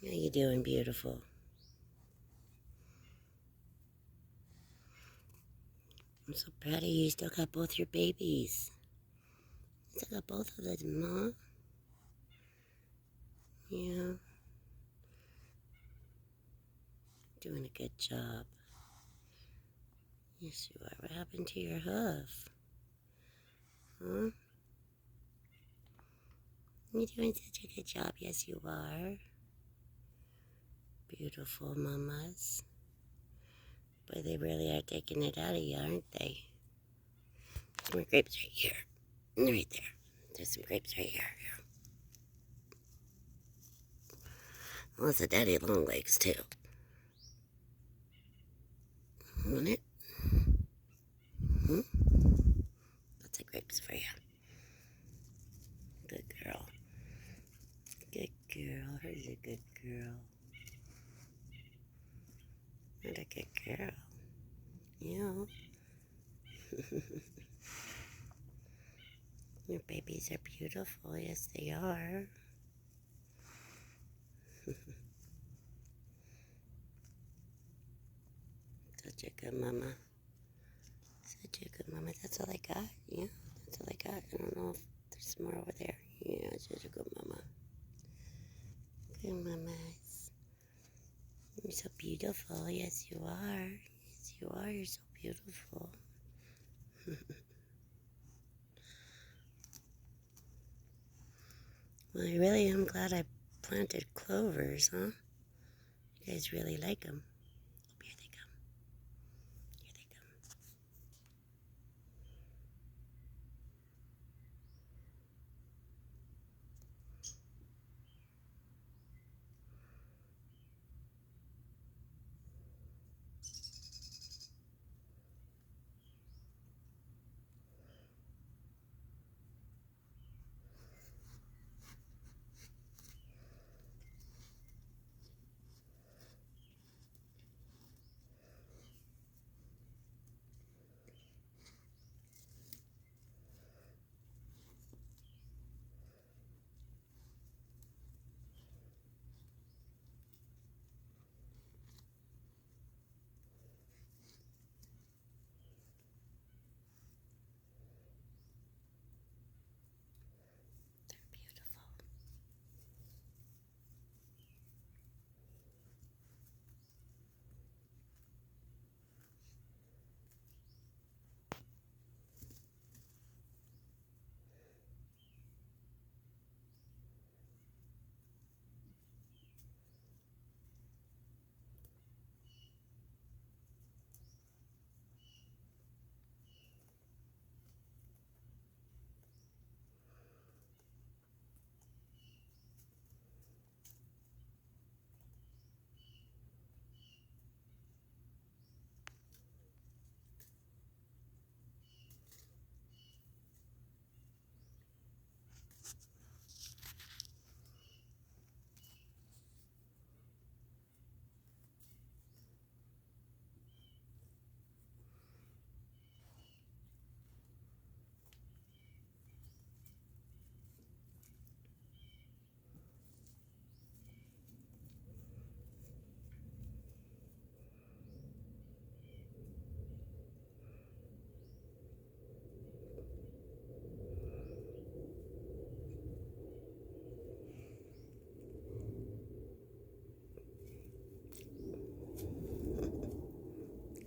How you doing, beautiful? I'm so proud of you. You still got both your babies. You still got both of them, huh? Yeah. Doing a good job. Yes, you are. What happened to your hoof? Huh? You're doing such a good job. Yes, you are. Beautiful mamas. Boy, they really are taking it out of you, aren't they? Some more grapes right here. Right there. There's some grapes right here. Well, it's a daddy long legs, too. Want it? Hmm? Lots of grapes for you. Good girl. Good girl. Who's a good girl? What a good girl. Yeah. Your babies are beautiful. Yes, they are. Such a good mama. Such a good mama. That's all I got. Yeah, that's all I got. I don't know if there's more over there. Yeah, such a good mama. Good mamas. You're so beautiful. Yes, you are. Yes, you are. You're so beautiful. Well, I really am glad I planted clovers, huh? You guys really like them. Here they come. Here they come. They're beautiful.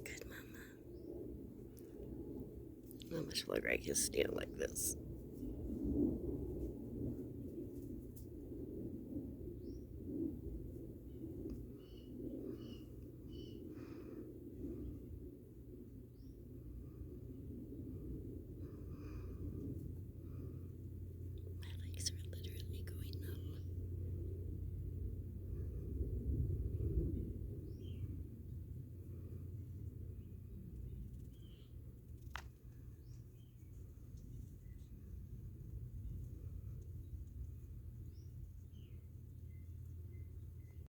Good mama. I almost look like you stand like this.